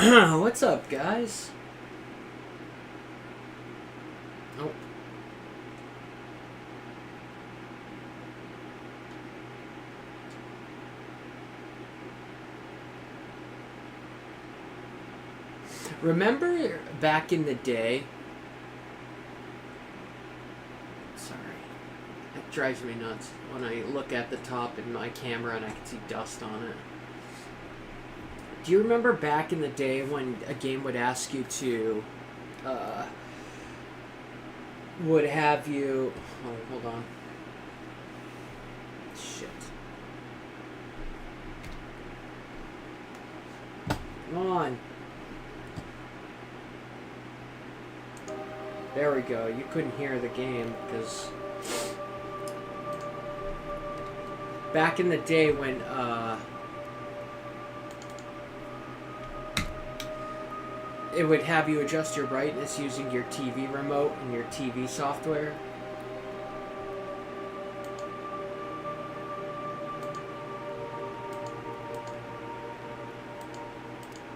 What's up, guys? Oh. Remember back in the day? Sorry. That drives me nuts when I look at the top in my camera and I can see dust on it. Do you remember back in the day when a game would ask you to, would have you... Oh, hold on. Shit. Come on. There we go. You couldn't hear the game because... Back in the day when, it would have you adjust your brightness using your TV remote and your TV software.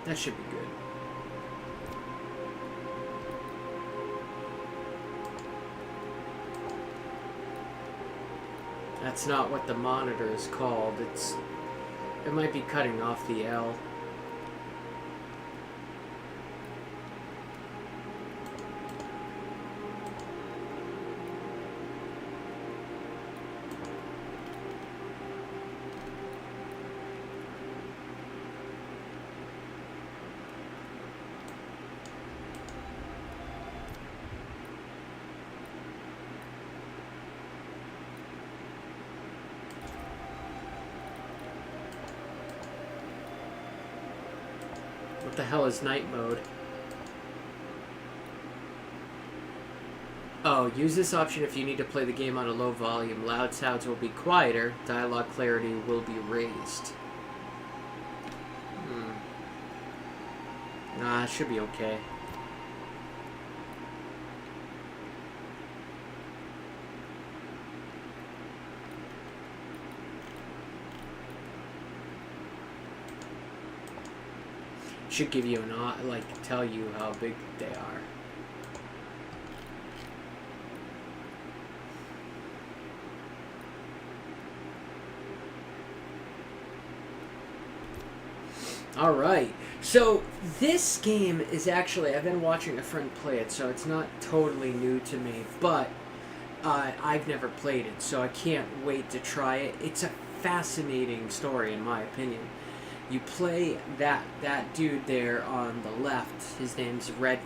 That should be good. That's not what the monitor is called. It might be cutting off the L. What the hell is night mode? Oh, use this option if you need to play the game on a low volume. Loud sounds will be quieter. Dialogue clarity will be raised. Nah, it should be okay. Should give you tell you how big they are. Alright, so this game is actually, I've been watching a friend play it, so it's not totally new to me, but I've never played it, so I can't wait to try it. It's a fascinating story, in my opinion. You play that dude there on the left. His name's Red,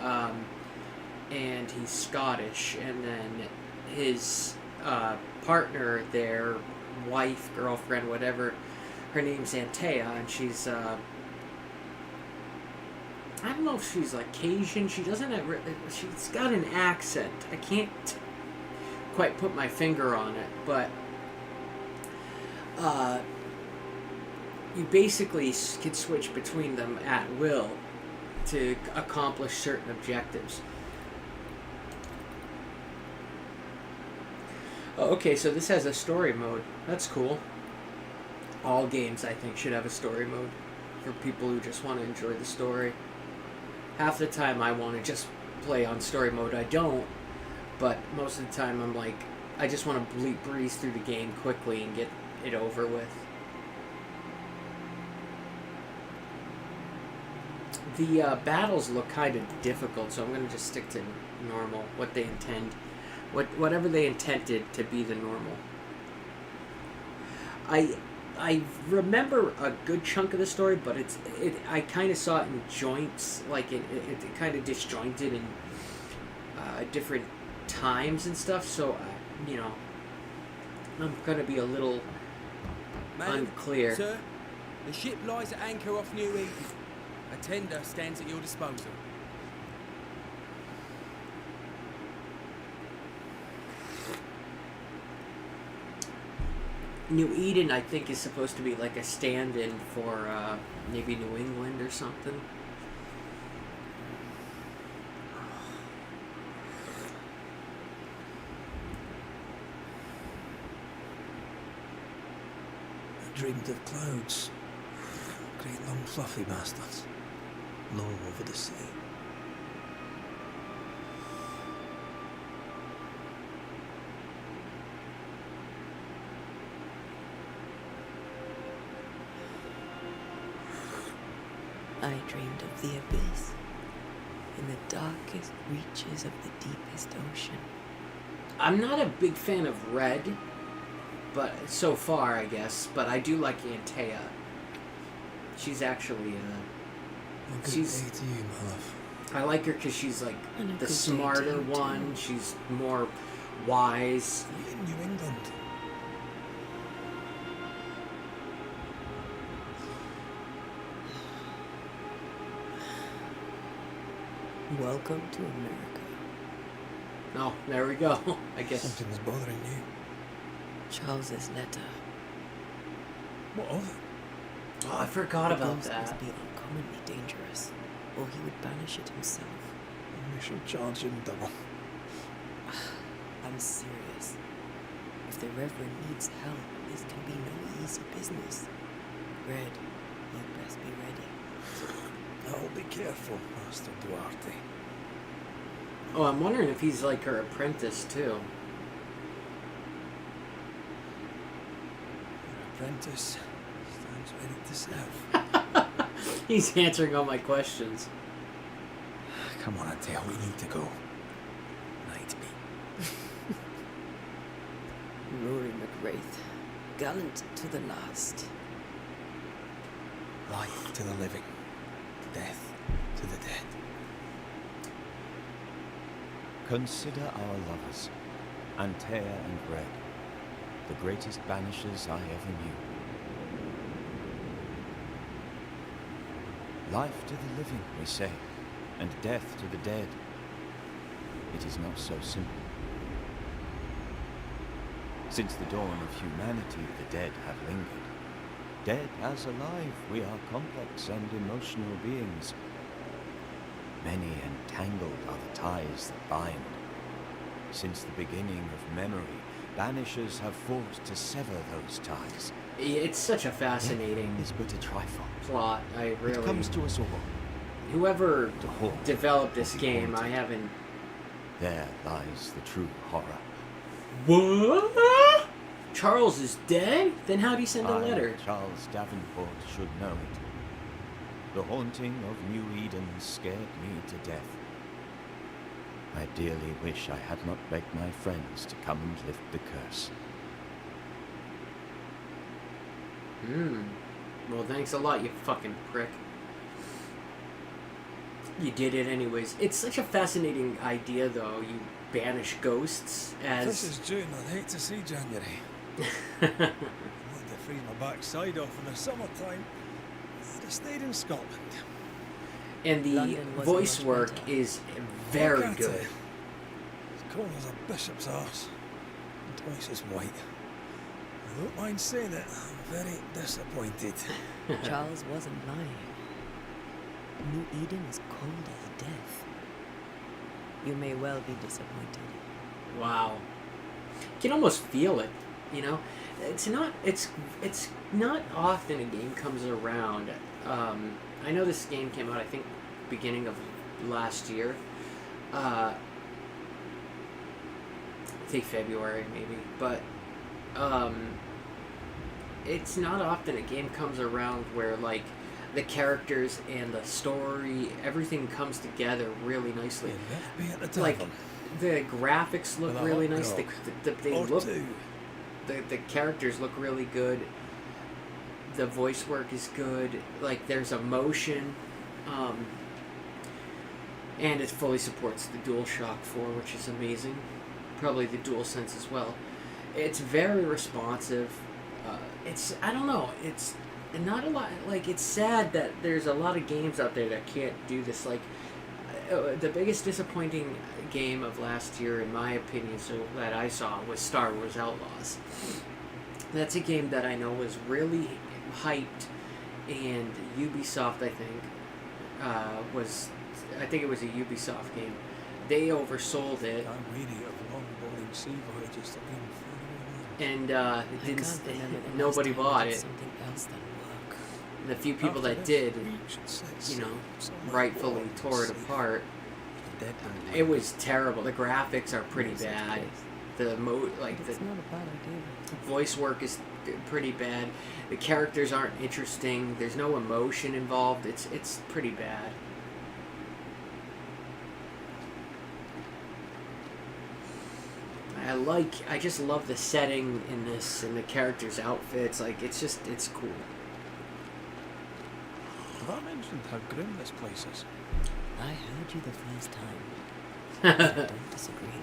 and he's Scottish. And then his partner there, wife, girlfriend, whatever, her name's Antea, and she's I don't know if she's like Cajun. She doesn't have. She's got an accent. I can't quite put my finger on it, but you basically can switch between them at will to accomplish certain objectives. Oh, okay, so this has a story mode. That's cool. All games, I think, should have a story mode for people who just want to enjoy the story. Half the time I want to just play on story mode. I don't, but most of the time I'm like, I just want to breeze through the game quickly and get it over with. The battles look kind of difficult, so I'm going to just stick to normal, what they intend. Whatever they intended to be the normal. I remember a good chunk of the story, but I kind of saw it in joints, like it kind of disjointed in different times and stuff, so, you know, I'm going to be a little unclear. Sir, the ship lies at anchor off New Eden. A tender stands at your disposal. New Eden, I think, is supposed to be like a stand-in for maybe New England or something. I dreamed of clouds. Great long fluffy bastards. low over the sea. I dreamed of the abyss, in the darkest reaches of the deepest ocean. I'm not a big fan of Red, but so far, I guess. But I do like Antea. She's actually Well, good she's. day to you, my love. I like her because she's like And a the good day smarter to you, one. too. She's more wise. You in New England? Welcome to America. Oh, there we go. I guess. Something's bothering you. Charles's letter. What of it? Oh, I forgot The about ghost that. must be uncommonly dangerous, or he would banish it himself. We shall charge him double. I'm serious. If the Reverend needs help, this can be no easy business. Red, you'd best be ready. I'll be careful, Master Duarte. Oh, I'm wondering if he's like her apprentice too. Your apprentice stands ready to serve. He's answering all my questions. Come on, Antea, we need to go. Night me. Rory McWraith, gallant to the last. Life to the living, death to the dead. Consider our lovers, Antea and Red, the greatest banishers I ever knew. Life to the living, we say, and death to the dead. It is not so simple. Since the dawn of humanity, the dead have lingered. Dead as alive, we are complex and emotional beings. Many and tangled are the ties that bind. Since the beginning of memory, banishers have fought to sever those ties. It's such a fascinating It's but a trifle. plot. I really. It comes to us all. Whoever The haunt developed this of the game, I haunted. haven't. There lies the true horror. What? Charles is dead? Then how'd he send a I, letter? Charles Davenport, should know it. The haunting of New Eden scared me to death. I dearly wish I had not begged my friends to come and lift the curse. Well, thanks a lot, you fucking prick. You did it anyways. It's such a fascinating idea, though. You banish ghosts This as. is June. I'd hate to see January. I want to freeze my backside off in the summertime. I'd have stayed in Scotland. And the London was voice much work better. is very Look at good. it. As cold as a bishop's arse. And twice as white. I don't mind saying it, I'm very disappointed. Charles wasn't lying. New Eden is cold as death. You may well be disappointed. Wow. You can almost feel it, you know? It's not often a game comes around. I know this game came out, I think, beginning of last year. I think February, maybe. But it's not often a game comes around where, like, the characters and the story, everything comes together really nicely. You left me at the Like, tavern. the graphics look With a really hot nice. grog. They Or look. two. The characters look really good. The voice work is good. Like, there's emotion. And it fully supports the DualShock 4, which is amazing. Probably the DualSense as well. It's very responsive. I don't know. It's not a lot. Like, it's sad that there's a lot of games out there that can't do this. Like, the biggest disappointing game of last year, in my opinion, that I saw was Star Wars Outlaws. That's a game that I know was really hyped, and Ubisoft, I think it was a Ubisoft game. They oversold it, I'm weary of long, boring sea voyages that bring further away. and I it didn't. can't remember the last Nobody time I bought did it. something else than work. The few people After that this, did, we should set you know, sail somewhere rightfully warm and tore it safe. apart. The dead don't It was terrible. The graphics are pretty No such bad. place. The But the it's not a bad idea. voice work is pretty bad. The characters aren't interesting. There's no emotion involved. It's pretty bad. I just love the setting in this and the characters' outfits. Like it's cool. Have I mentioned how grim this place is? I heard you the first time. I don't disagree.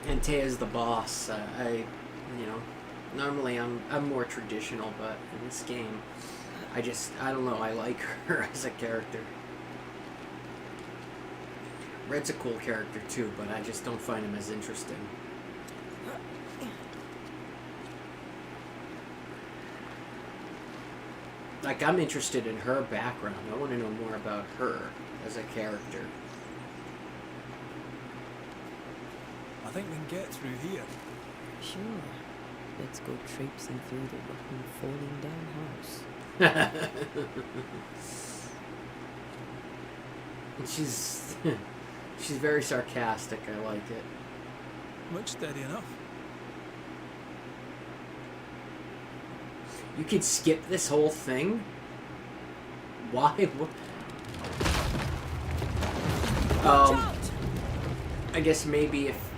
And Taya's the boss. Normally I'm more traditional, but in this game, I don't know. I like her as a character. Red's a cool character too, but I just don't find him as interesting. Like, I'm interested in her background. I want to know more about her as a character. I think we can get through here. Sure. Let's go traipsing through the rotten, falling down house. She's very sarcastic. I like it. Looks steady enough. You could skip this whole thing? Why? I guess maybe if...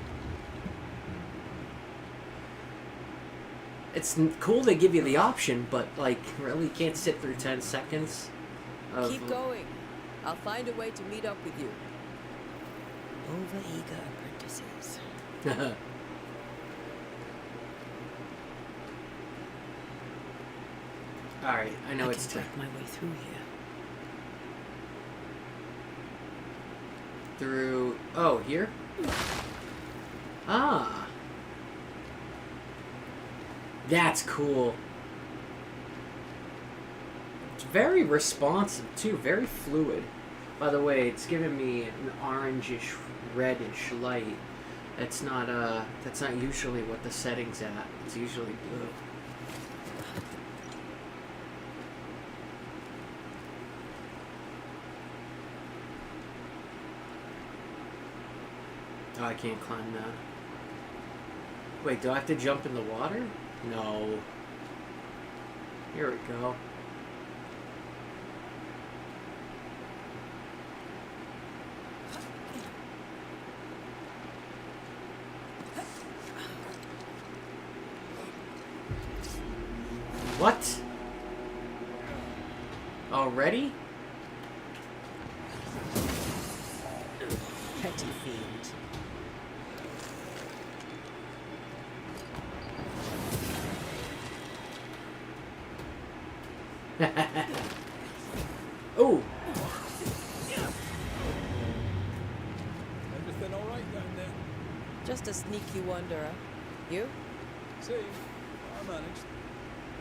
It's cool they give you the option, but, like, really you can't sit through 10 seconds of... Keep going. I'll find a way to meet up with you. Over-eager apprentices. Alright, I know it's can time. break my way through here. Through... Oh, here? Ah. That's cool. It's very responsive, too. Very fluid. By the way, it's giving me an orangish, reddish light. That's not usually what the setting's at. It's usually blue. Oh, I can't climb that. Wait, do I have to jump in the water? No. Here we go. What? Already? Petty fiend. Oh! Everything all right down there? Just a sneaky wanderer. You? Same. I managed.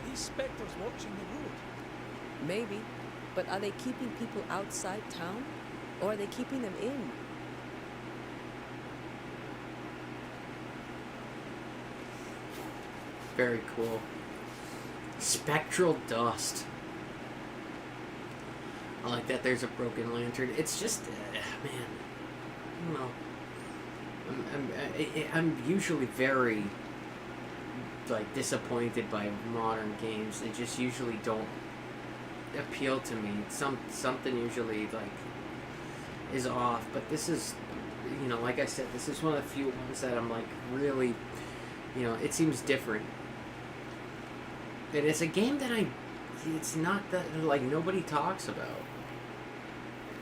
These spectres watching the road. Maybe. But are they keeping people outside town? Or are they keeping them in? Very cool. Spectral dust. I like that there's a broken lantern. It's just, man, I don't know. I'm usually very, like, disappointed by modern games. They just usually don't appeal to me. Something usually, like, is off. But this is, you know, like I said, this is one of the few ones that I'm, like, really, you know, it seems different. And it's a game that it's not that, like, nobody talks about.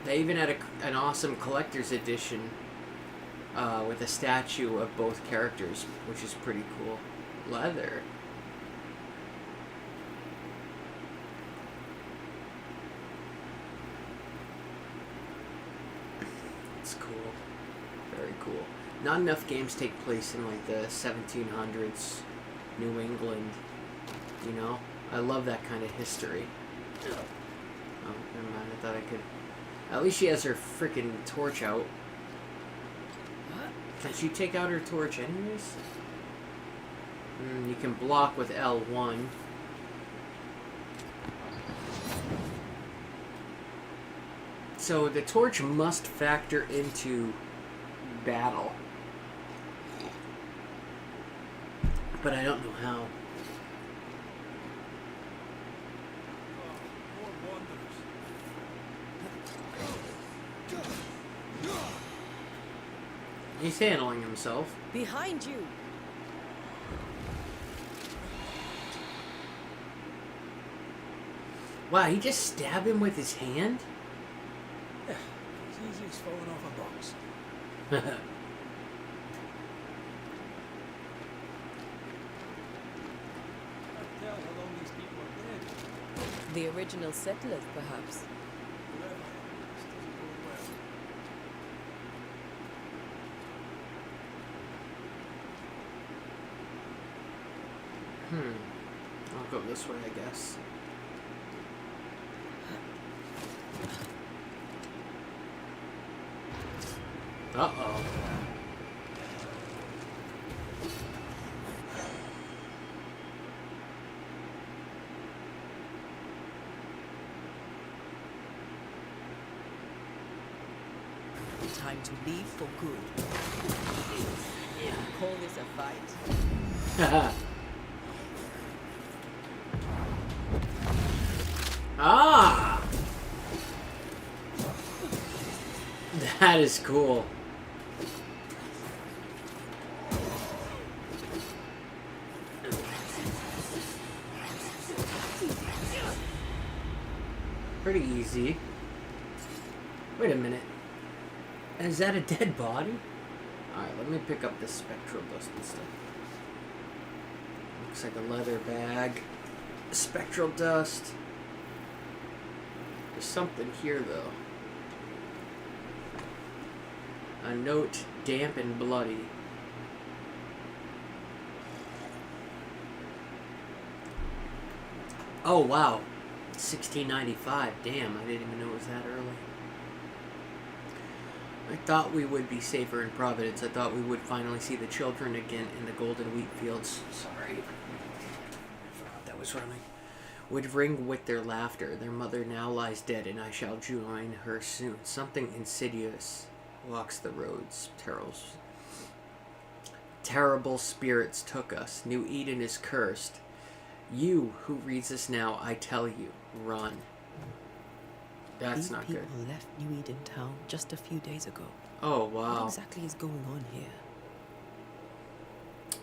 They even had an awesome collector's edition with a statue of both characters, which is pretty cool. Leather. It's cool. Very cool. Not enough games take place in, like, the 1700s, New England. You know? I love that kind of history. Oh, never mind. I thought I could... At least she has her freaking torch out. Can she take out her torch anyways? You can block with L1. So the torch must factor into battle. But I don't know how. He's handling himself. Behind you! Wow, he just stabbed him with his hand? Yeah, it's easy as falling off a box. Can't tell how long these people are dead. The original settlers, perhaps. Whoever, this doesn't go well. I'll go this way, I guess. Uh-oh. Time to leave for good. Call this a fight. Ah! That is cool. Pretty easy. Wait a minute. Is that a dead body? Alright, let me pick up this spectral dust and stuff. Looks like a leather bag. Spectral dust. There's something here, though. A note, damp and bloody. Oh, wow. 1695. Damn, I didn't even know it was that early. I thought we would be safer in Providence. I thought we would finally see the children again in the golden wheat fields. Sorry. I forgot that was running. Would ring with their laughter. Their mother now lies dead, and I shall join her soon. Something insidious walks the roads. Terrible spirits took us. New Eden is cursed. You who reads this now, I tell you, run. That's These not people good. left New Eden town just a few days ago. Oh, What wow. exactly is going on here?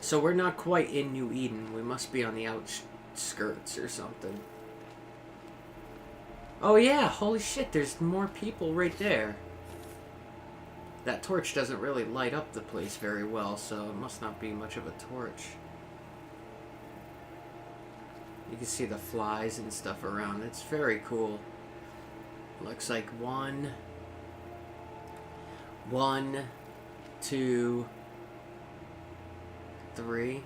So we're not quite in New Eden. We must be on the outskirts or something. Oh yeah, holy shit, there's more people right there. That torch doesn't really light up the place very well, so it must not be much of a torch. You can see the flies and stuff around. It's very cool. Looks like 1, 2, 3.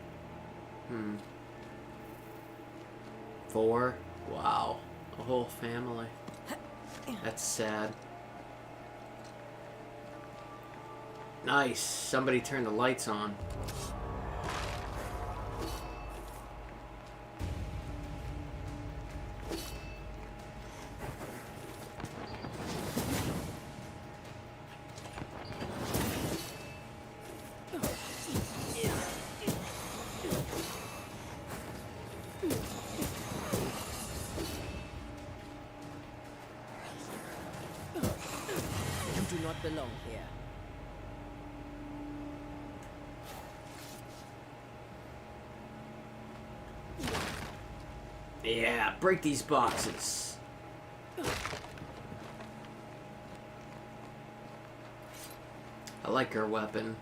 4. Wow. A whole family. That's sad. Nice. Somebody turned the lights on. You do not belong here. Yeah, break these boxes. I like her weapon.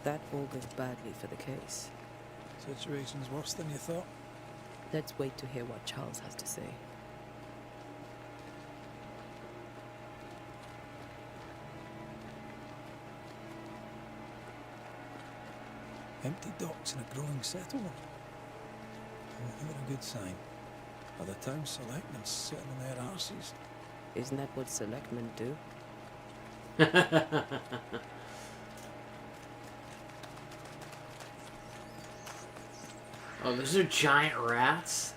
That augurs badly for the case. Situation's worse than you thought. Let's wait to hear what Charles has to say. Empty docks in a growing settlement. Never a good sign. Other town selectmen sitting on their arses. Isn't that what selectmen do? Oh, those are giant rats?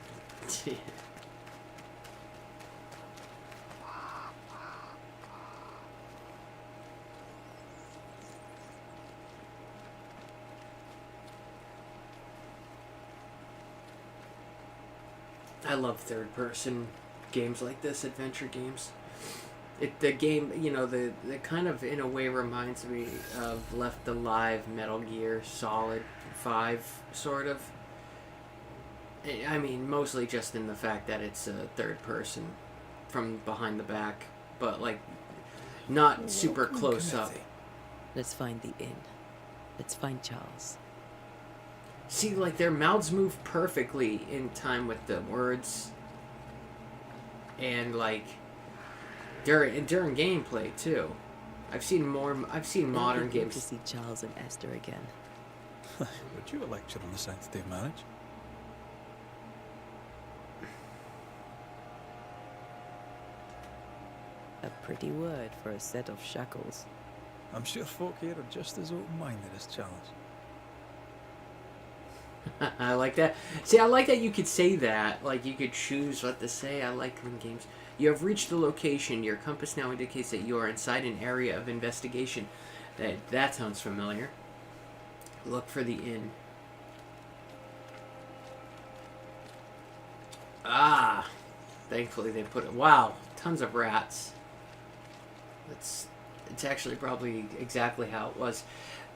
I love third-person games like this, adventure games. The game, you know, the kind of in a way reminds me of Left Alive, Metal Gear Solid 5, sort of. I mean, mostly just in the fact that it's a third person from behind the back, but like not super close up. Let's find the inn. Let's find Charles. See, like their mouths move perfectly in time with the words, and like during gameplay too. I've seen modern Good games. to see Charles and Esther again. Would you a lecture on the sanctity of marriage? A pretty word for a set of shackles. I'm sure folk here are just as open-minded as Charles. I like that. See, I like that you could say that. Like, you could choose what to say. I like when games... You have reached the location. Your compass now indicates that you are inside an area of investigation. That sounds familiar. Look for the inn. Ah! Thankfully they put it... Wow! Tons of rats. It's actually probably exactly how it was.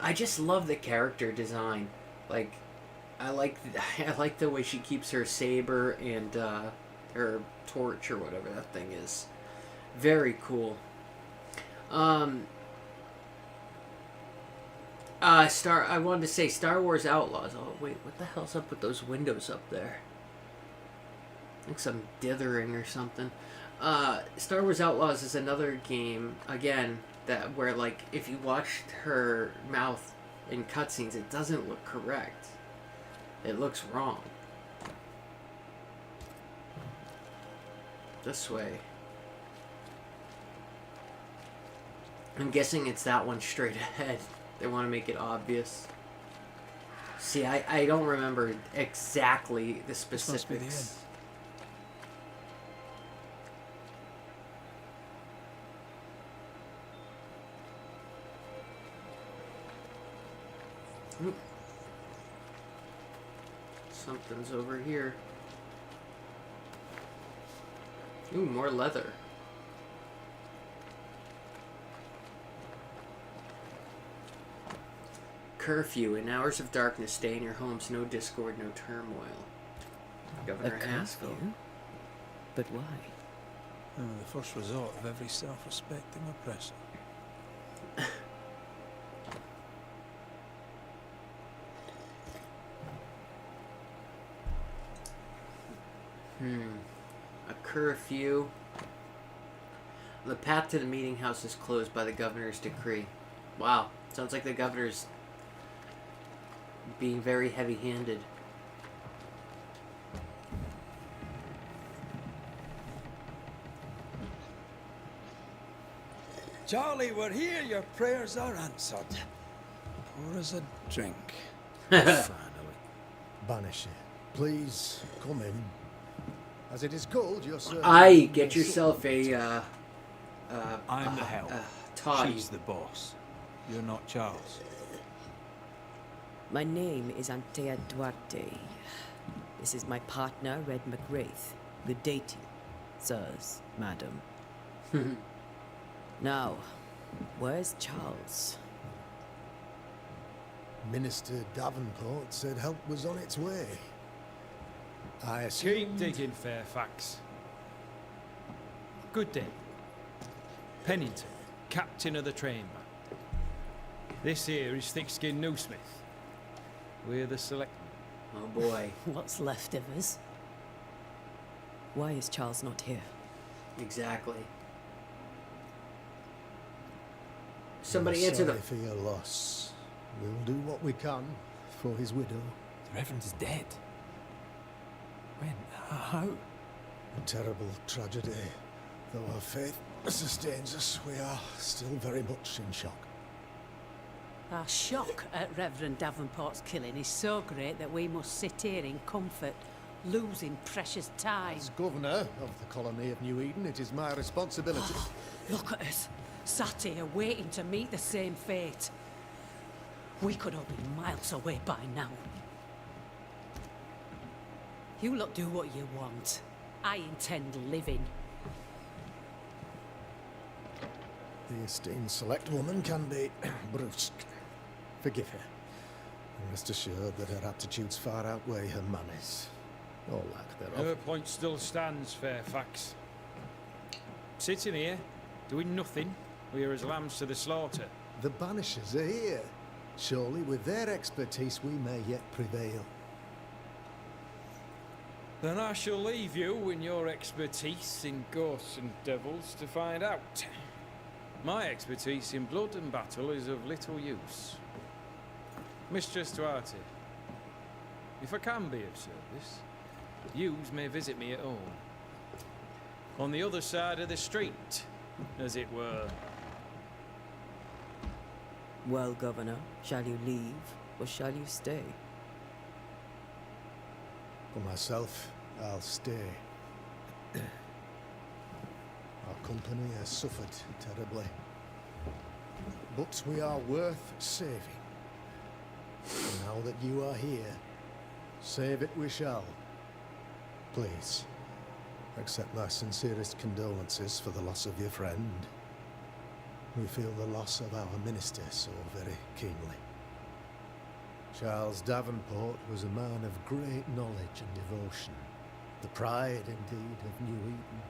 I just love the character design. Like... I like the way she keeps her saber and her torch or whatever that thing is. Very cool. I wanted to say Star Wars Outlaws. Oh wait, what the hell's up with those windows up there? Like some dithering or something. Star Wars Outlaws is another game again that where like if you watched her mouth in cutscenes, it doesn't look correct. It looks wrong. This way. I'm guessing it's that one straight ahead. They want to make it obvious. See, I don't remember exactly the specifics. Oop. Something's over here. Ooh, more leather. Curfew. In hours of darkness, stay in your homes. No discord, no turmoil. Governor Haskell. But why? The first resort of every self-respecting oppressor. A curfew. The path to the meeting house is closed by the governor's decree. Wow. Sounds like the governor's being very heavy-handed. Charlie, we're here. Your prayers are answered. Pour us a drink. Finally. Banisher, please come in. As it is called, your servant... Get yourself a, I'm the help. toddy. She's the boss. You're not Charles. My name is Antea Duarte. This is my partner, Red McWraith. Good day to you, sirs, madam. Now, where's Charles? Minister Davenport said help was on its way. I Keep assumed... digging, Fairfax. Good day. Pennington, captain of the train band. This here is Thick-Skinned Newsmith. We're the selectmen. Oh boy. What's left of us? Why is Charles not here? Exactly. Somebody We're answer the... sorry for your loss. We'll do what we can for his widow. The Reverend is dead. When? How? A terrible tragedy. Though our faith sustains us, we are still very much in shock. Our shock at Reverend Davenport's killing is so great that we must sit here in comfort, losing precious time. As governor of the colony of New Eden, it is my responsibility. Look at us, sat here waiting to meet the same fate. We could all be miles away by now. You lot do what you want. I intend living. The esteemed select woman can be brusque. Forgive her. And rest assured that her aptitudes far outweigh her manners. Or lack thereof. Her point still stands, Fairfax. Sitting here, doing nothing, we are as lambs to the slaughter. The Banishers are here. Surely with their expertise we may yet prevail. Then I shall leave you and your expertise in ghosts and devils to find out. My expertise in blood and battle is of little use. Mistress Duarte, if I can be of service, yous may visit me at home. On the other side of the street, as it were. Well, Governor, shall you leave or shall you stay? For myself, I'll stay. Our company has suffered terribly. But we are worth saving. And now that you are here, save it we shall. Please, accept my sincerest condolences for the loss of your friend. We feel the loss of our minister so very keenly. Charles Davenport was a man of great knowledge and devotion, the pride indeed of New Eden.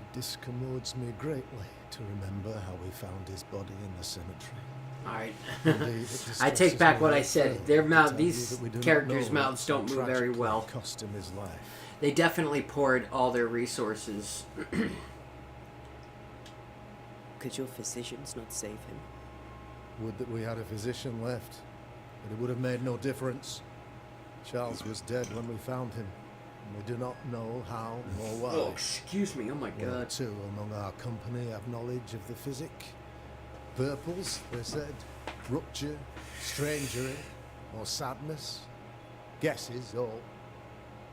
It discommodes me greatly to remember how we found his body in the cemetery. Alright. Indeed, I take back what I said. further Their to mouth, tell you these that we do not characters' know mouths don't how move very tragically well. it cost him his life. They definitely poured all their resources. Could your physicians not save him? Would that we had a physician left, but it would have made no difference. Charles was dead when we found him, and we do not know how or why. Oh, excuse me. Oh my One or god. two among our company have knowledge of the physic. Purples, they said, rupture, strangery, or sadness. Guesses, all.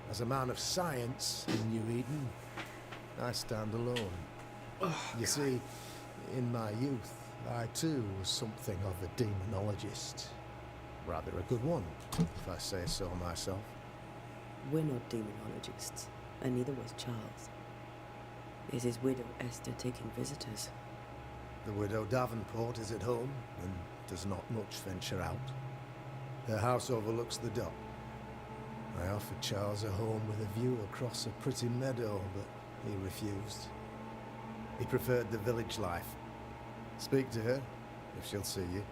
As a man of science in New Eden, I stand alone. You see, in my youth, I too was something of a demonologist. Rather a good one, if I say so myself. We're not demonologists, and neither was Charles. Is his widow Esther taking visitors? The widow Davenport is at home and does not much venture out. Her house overlooks the dock. I offered Charles a home with a view across a pretty meadow, but he refused. He preferred the village life. Speak to her, if she'll see you.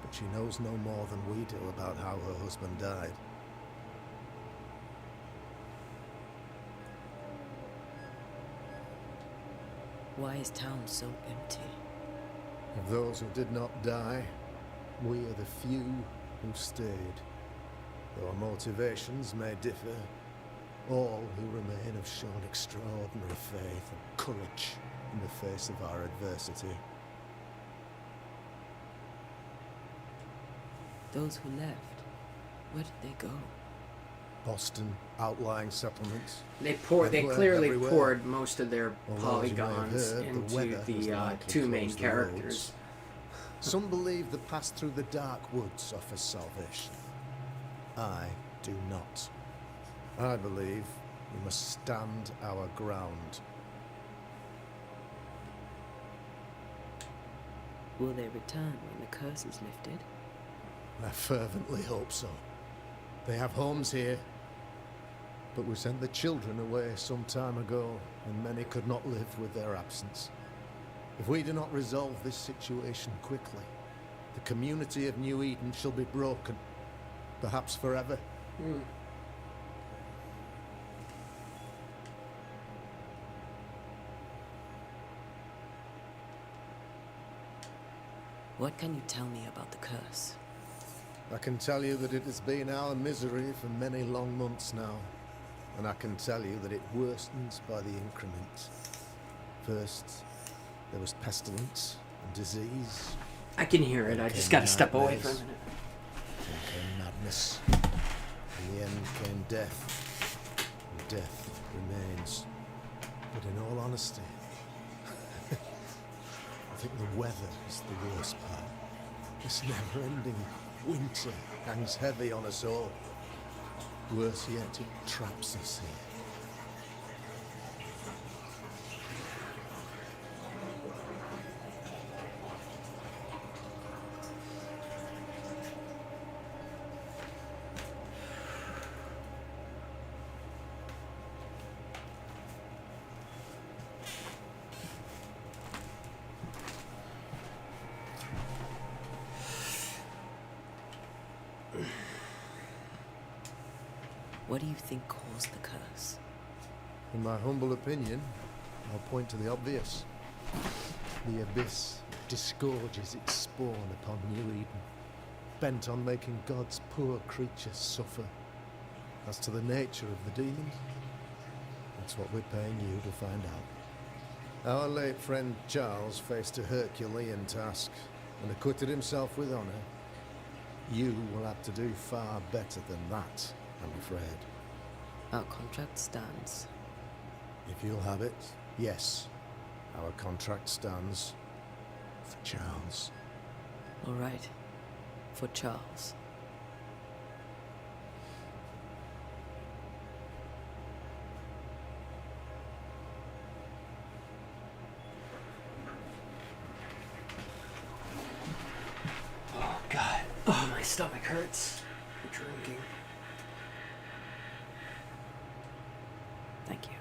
But she knows no more than we do about how her husband died. Why is town so empty? Of those who did not die, we are the few who stayed. Though our motivations may differ, all who remain have shown extraordinary faith and courage in the face of our adversity. Those who left, where did they go? Boston, outlying settlements. They Everywhere, clearly everywhere. poured most of their Although, as you may have polygons heard, the into weather has the likely two main closed the characters. roads. Some believe the path through the dark woods offers salvation. I do not. I believe we must stand our ground. Will they return when the curse is lifted? I fervently hope so. They have homes here, but we sent the children away some time ago, and many could not live with their absence. If we do not resolve this situation quickly, the community of New Eden shall be broken, perhaps forever. What can you tell me about the curse? I can tell you that it has been our misery for many long months now, and I can tell you that it worsens by the increment. First, there was pestilence and disease. I can hear it. I just got to step away for a minute. Then came madness. In the end came death. And death remains. But in all honesty, I think the weather is the worst part. This never-ending winter hangs heavy on us all. Worse yet, it traps us here. What do you think caused the curse? In my humble opinion, I'll point to the obvious. The abyss disgorges its spawn upon New Eden, bent on making God's poor creatures suffer. As to the nature of the demons, that's what we're paying you to find out. Our late friend Charles faced a Herculean task and acquitted himself with honour. You will have to do far better than that, I'm afraid. Our contract stands. If you'll have it, yes. Our contract stands for Charles. All right. For Charles. Oh, God. Oh, my stomach hurts. I'm drinking. Thank you.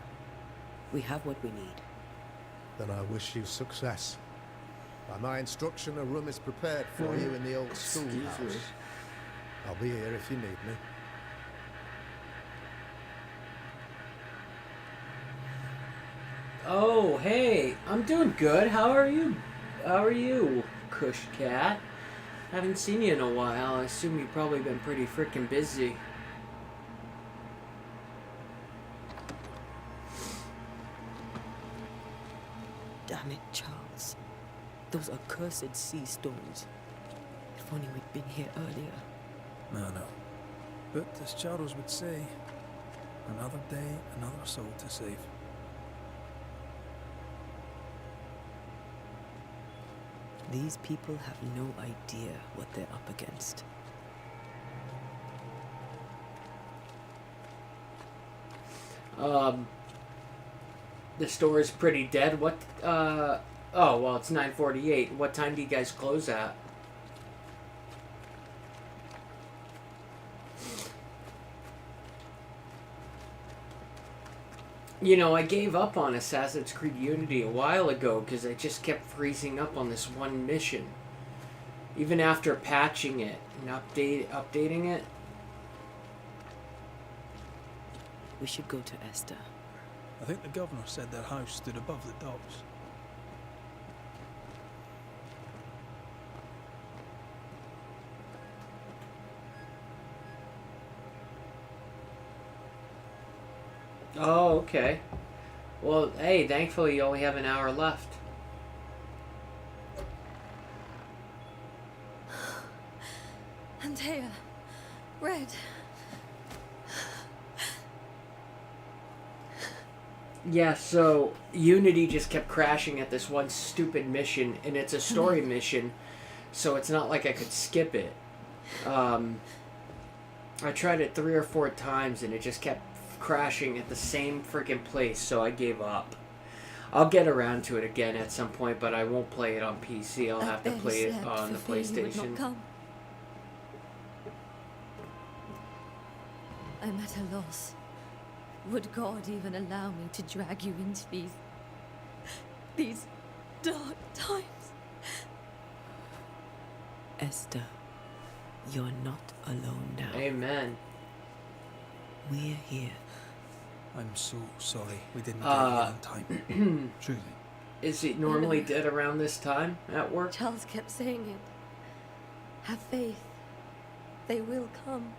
We have what we need. Then I wish you success. By my instruction, a room is prepared for you in the old schoolhouse. I'll be here if you need me. Oh, hey. I'm doing good. How are you? How are you, Cush Cat? Haven't seen you in a while. I assume you've probably been pretty freaking busy. Damn it, Charles. Those accursed sea stones. If only we'd been here earlier. No. But as Charles would say, another day, another soul to save. These people have no idea what they're up against. The store is pretty dead. What, oh, well, it's 9:48. What time do you guys close at? You know, I gave up on Assassin's Creed Unity a while ago because I just kept freezing up on this one mission. Even after patching it and updating it. We should go to Esther. I think the governor said their house stood above the docks. Oh, okay. Well, hey, thankfully you only have an hour left. Antea, Red. Yeah, so Unity just kept crashing at this one stupid mission, and it's a story mission, so it's not like I could skip it. I tried it 3 or 4 times, and it just kept crashing at the same freaking place, so I gave up. I'll get around to it again at some point, but I won't play it on PC. I'll have to play it on the PlayStation. I'm at a loss. Would God even allow me to drag you into these dark times? Esther, you're not alone now. Amen. We're here. I'm so sorry we didn't get here on time. Truly. Is he normally dead around this time at work? Charles kept saying it. Have faith. They will come.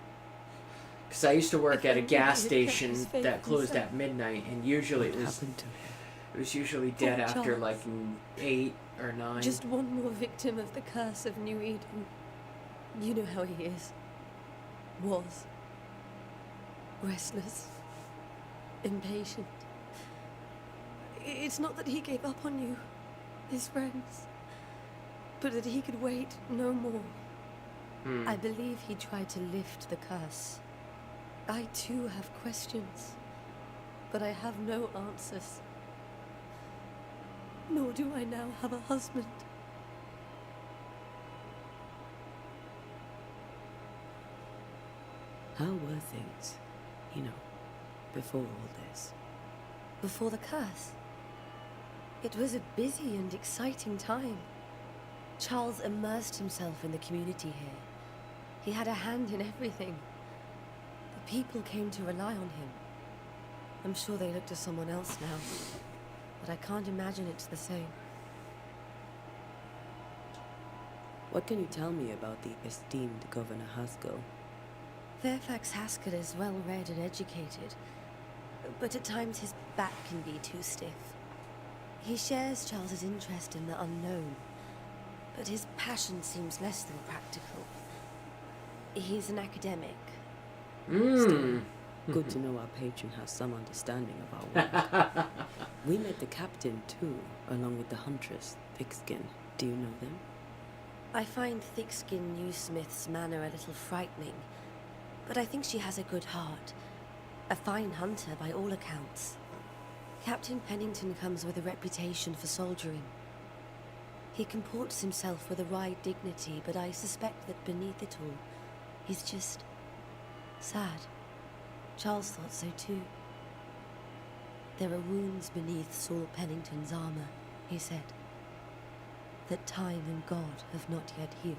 Because I used to work at a gas station that closed at midnight, and usually it What was happened to him? It was usually dead Poor after Charles. like 8 or 9. Just one more victim of the curse of New Eden. You know how he is. Was. Restless. Impatient. It's not that he gave up on you, his friends, but that he could wait no more. I believe he tried to lift the curse. I too have questions, but I have no answers. Nor do I now have a husband. How were things, before all this? Before the curse, it was a busy and exciting time. Charles immersed himself in the community here. He had a hand in everything. The people came to rely on him. I'm sure they look to someone else now, but I can't imagine it's the same. What can you tell me about the esteemed Governor Haskell? Fairfax Haskell is well read and educated, but at times his back can be too stiff. He shares Charles's interest in the unknown, but his passion seems less than practical. He's an academic. Still, good to know our patron has some understanding of our work. We met the captain too, along with the huntress, Thickskin. Do you know them? I find Thickskin Newsmith's manner a little frightening, but I think she has a good heart. A fine hunter by all accounts. Captain Pennington comes with a reputation for soldiering. He comports himself with a wry dignity, but I suspect that beneath it all, he's just sad. Charles thought so too. There are wounds beneath Saul Pennington's armor, he said, that time and God have not yet healed.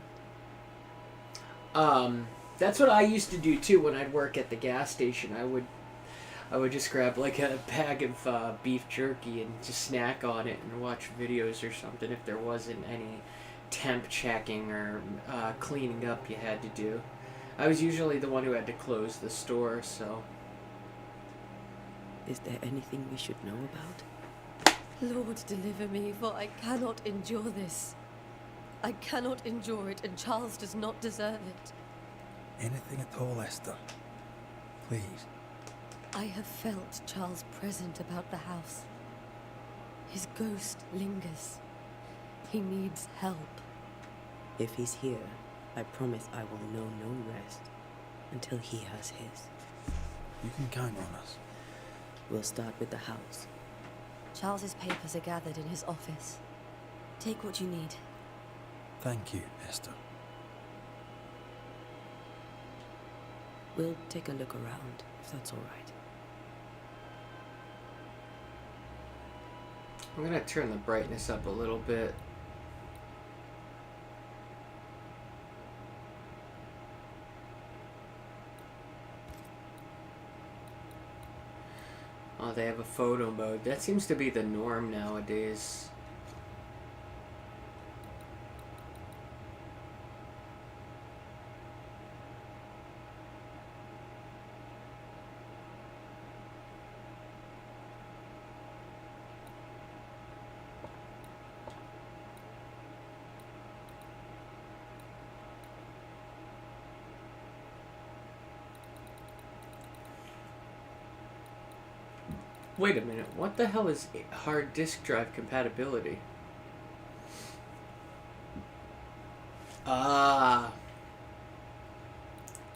That's what I used to do too when I'd work at the gas station. I would just grab like a bag of beef jerky and just snack on it and watch videos or something if there wasn't any temp checking or cleaning up you had to do. I was usually the one who had to close the store, so... Is there anything we should know about? Lord, deliver me, for I cannot endure this. I cannot endure it, and Charles does not deserve it. Anything at all, Esther. Please. I have felt Charles present about the house. His ghost lingers. He needs help. If he's here, I promise I will know no rest until he has his. You can count on us. We'll start with the house. Charles's papers are gathered in his office. Take what you need. Thank you, Esther. We'll take a look around, if that's all right. I'm gonna turn the brightness up a little bit. Oh, they have a photo mode. That seems to be the norm nowadays. Wait a minute, what the hell is hard disk drive compatibility? Ah.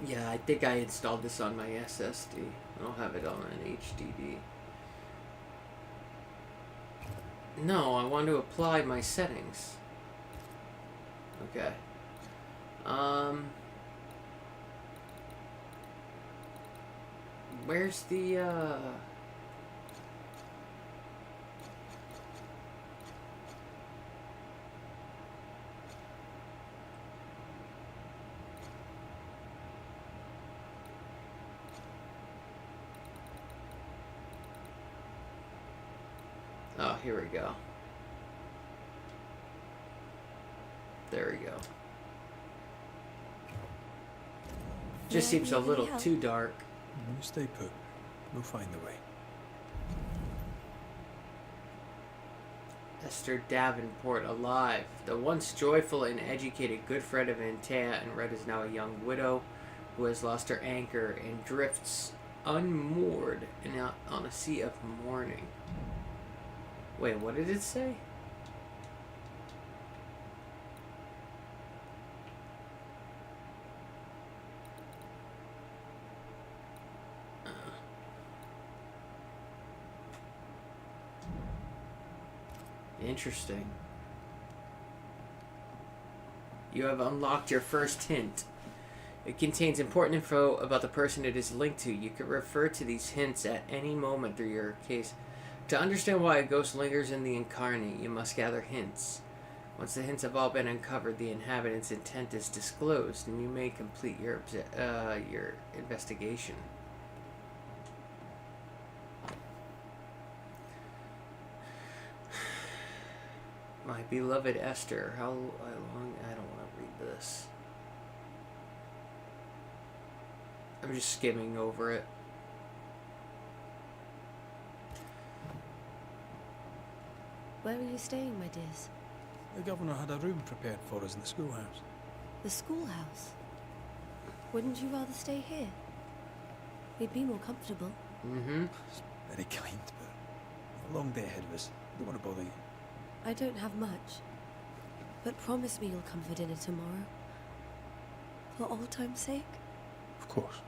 Yeah, I think I installed this on my SSD. I don't have it on an HDD. No, I want to apply my settings. Okay. Where's the, Oh, here we go. There we go. Just seems a little too dark. You stay put. We'll find the way. Esther Davenport alive. The once joyful and educated good friend of Antea and Red is now a young widow who has lost her anchor and drifts unmoored on a sea of mourning. Wait, what did it say? Interesting. You have unlocked your first hint. It contains important info about the person it is linked to. You can refer to these hints at any moment through your case. To understand why a ghost lingers in the incarnate, you must gather hints. Once the hints have all been uncovered, the inhabitant's intent is disclosed, and you may complete your investigation. My beloved Esther, how long? I don't want to read this. I'm just skimming over it. Where are you staying, my dears? The governor had a room prepared for us in the schoolhouse. The schoolhouse? Wouldn't you rather stay here? We'd be more comfortable. Mm-hmm. It's very kind, but a long day ahead of us. Don't want to bother you. I don't have much. But promise me you'll come for dinner tomorrow. For old time's sake? Of course.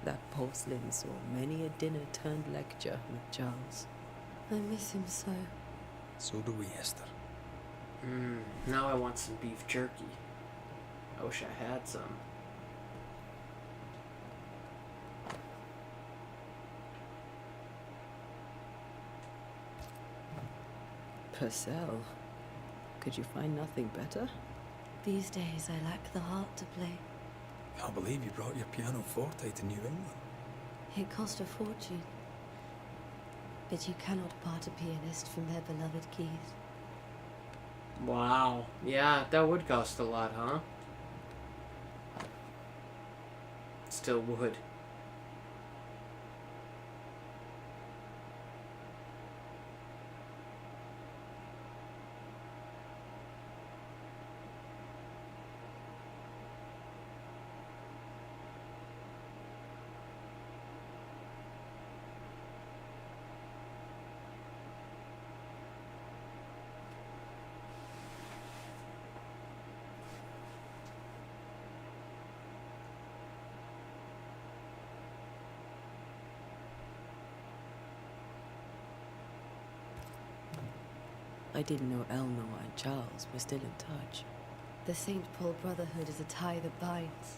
That porcelain saw many a dinner turned lecture with Charles. I miss him so. So do we, Esther. Now I want some beef jerky. I wish I had some. Purcell, could you find nothing better? These days I lack the heart to play. Can't believe you brought your pianoforte to New England. It cost a fortune. But you cannot part a pianist from their beloved keys. Wow. Yeah, that would cost a lot, huh? Still would. I didn't know Eleanor and Charles were still in touch. The St. Paul Brotherhood is a tie that binds.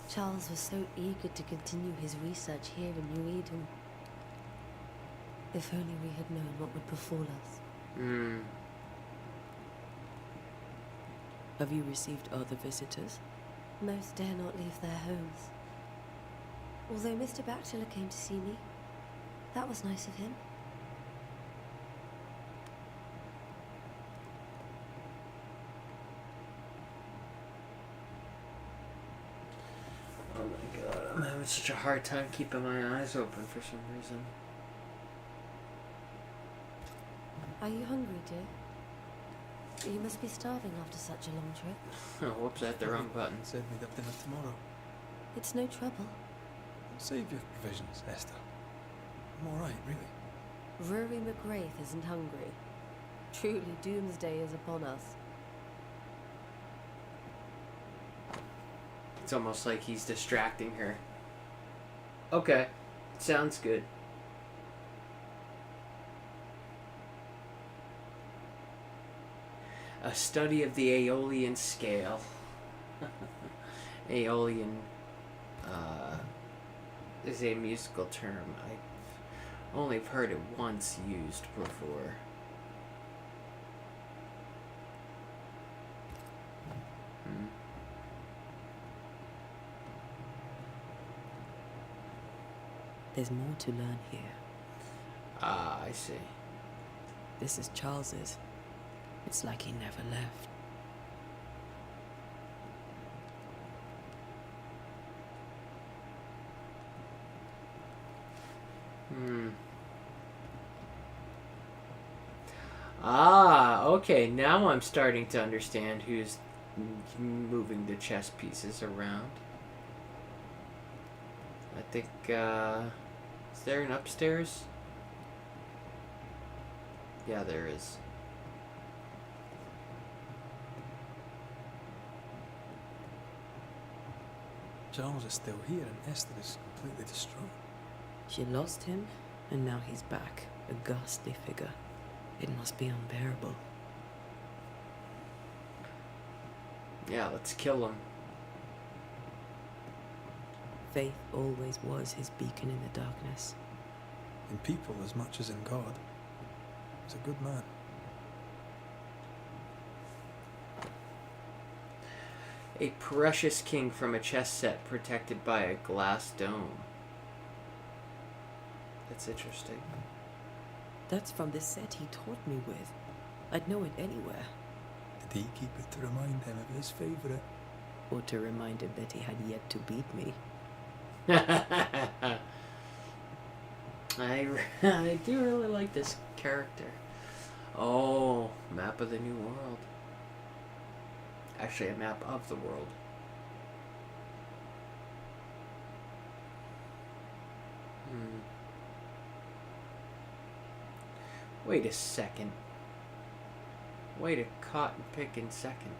Charles was so eager to continue his research here in New Eden. If only we had known what would befall us. Have you received other visitors? Most dare not leave their homes. Although Mr. Bachelor came to see me. That was nice of him. Oh my god, I'm having such a hard time keeping my eyes open for some reason. Are you hungry, dear? You must be starving after such a long trip. Oh, whoops, I hit the wrong button. Said we'd have dinner tomorrow. It's no trouble. Save your provisions, Esther. I'm alright, really. Rory McGrath isn't hungry. Truly, doomsday is upon us. It's almost like he's distracting her. Okay, sounds good. A study of the Aeolian scale. Aeolian is a musical term. I've only heard it once used before. There's more to learn here. Ah, I see. This is Charles's. It's like he never left. Ah, okay. Now I'm starting to understand who's moving the chess pieces around. I think, is there an upstairs? Yeah, there is. Charles is still here and Esther is completely distraught. She lost him, and now he's back, a ghastly figure. It must be unbearable. Yeah, let's kill him. Faith always was his beacon in the darkness. In people as much as in God. He's a good man. A precious king from a chess set protected by a glass dome. That's interesting. That's from the set he taught me with. I'd know it anywhere. Did he keep it to remind him of his favourite? Or to remind him that he had yet to beat me. I do really like this character. Oh, map of the new world. Actually, a map of the world. Wait a second. Wait a cotton picking second.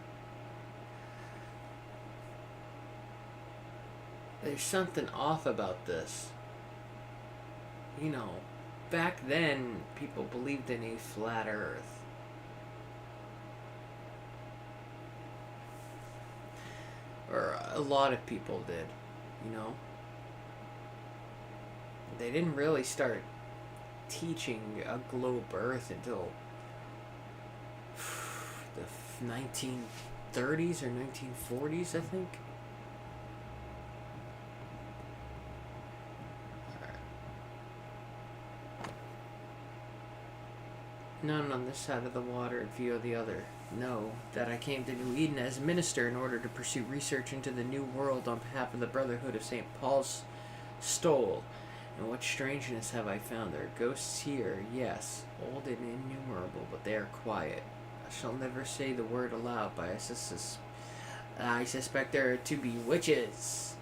There's something off about this. You know, back then, people believed in a flat earth. Or a lot of people did, you know. They didn't really start teaching a globe earth until the 1930s or 1940s, I think. None on this side of the water and few on the other. Know that I came to New Eden as minister in order to pursue research into the new world on behalf of the Brotherhood of St. Paul's Stole. And what strangeness have I found? There are ghosts here, yes, old and innumerable, but they are quiet. I shall never say the word aloud, but I suspect there are to be witches.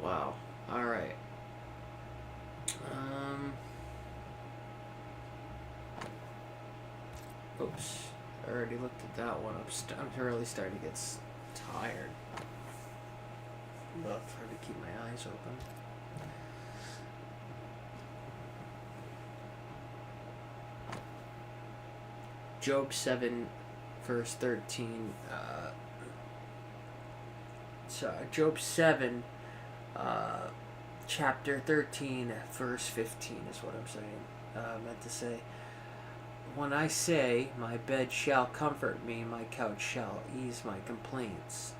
Wow. All right. Oops. I already looked at that one. I'm really starting to get tired. But try to keep my eyes open. Job 7, verse 13. Job 7, chapter 13, verse 15 is what I'm saying. Meant to say. When I say, my bed shall comfort me, my couch shall ease my complaints,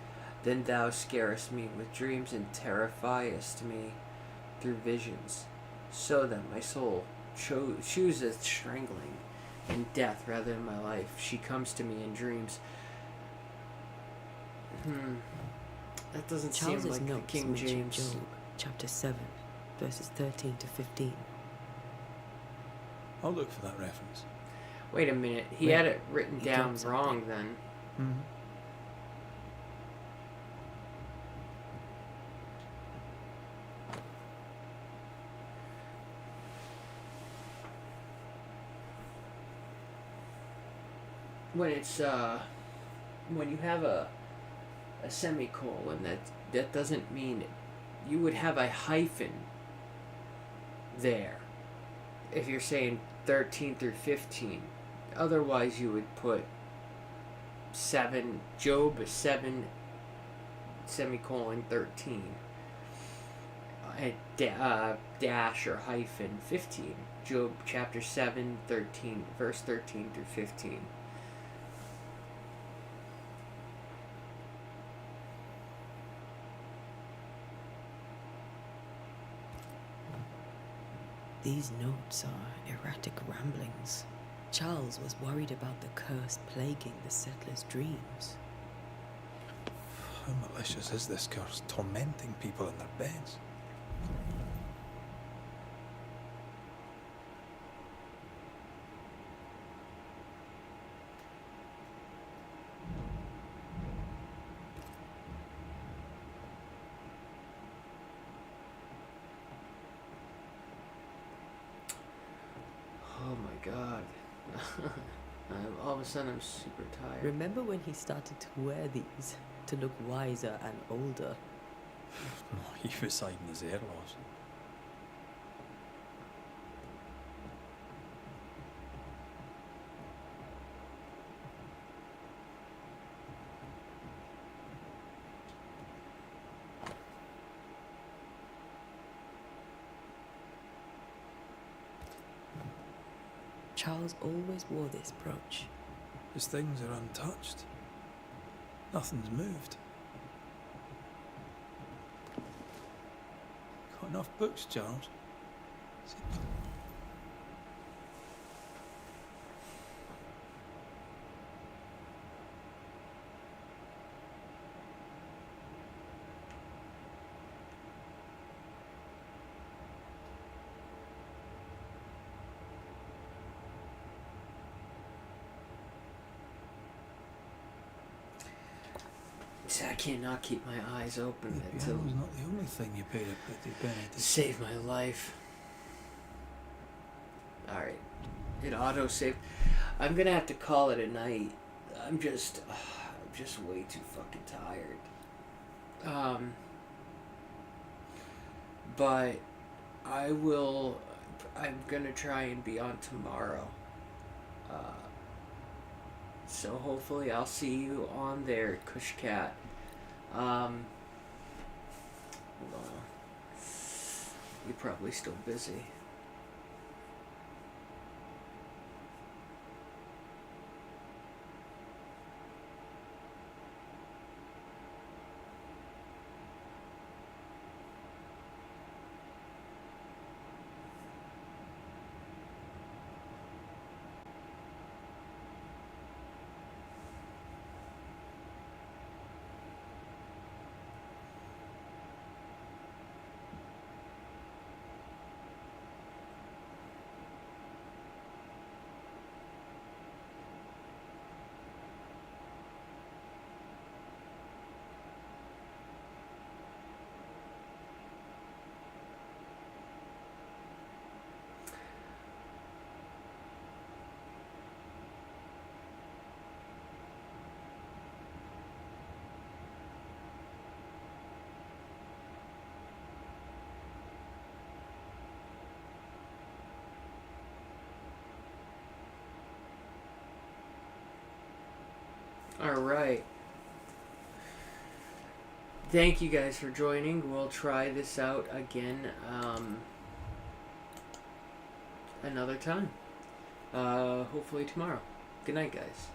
then thou scarest me with dreams and terrifiest me through visions. So then my soul chooseth strangling and death rather than my life. She comes to me in dreams. That doesn't seem Charles's like the notes King mention James. Job, chapter 7, verses 13 to 15. I'll look for that reference. Wait a minute. He Wait, had it written he down dropped wrong something. then. Mm-hmm. When it's when you have a semicolon, that doesn't mean you would have a hyphen there if you're saying 13 through 15. Otherwise you would put 7 Job 7 semicolon 13 dash or hyphen 15. Job chapter 7 13 verse 13 through 15. These notes are erratic ramblings. Charles was worried about the curse plaguing the settlers' dreams. How malicious is this curse, tormenting people in their beds? Oh my god. All of a sudden I'm super tired. Remember when he started to wear these to look wiser and older? He was hiding his hair loss. Charles always wore this brooch. His things are untouched. Nothing's moved. Got enough books, Charles? See, I cannot keep my eyes open The until piano's not the only thing you paid a pretty penny to save my life. Alright. It auto-saved. I'm gonna have to call it a night. I'm just way too fucking tired. But I'm gonna try and be on tomorrow. So hopefully I'll see you on there, Kushcat. Hold on. You're probably still busy. Alright. Thank you guys for joining. We'll try this out again another time. Hopefully tomorrow. Good night, guys.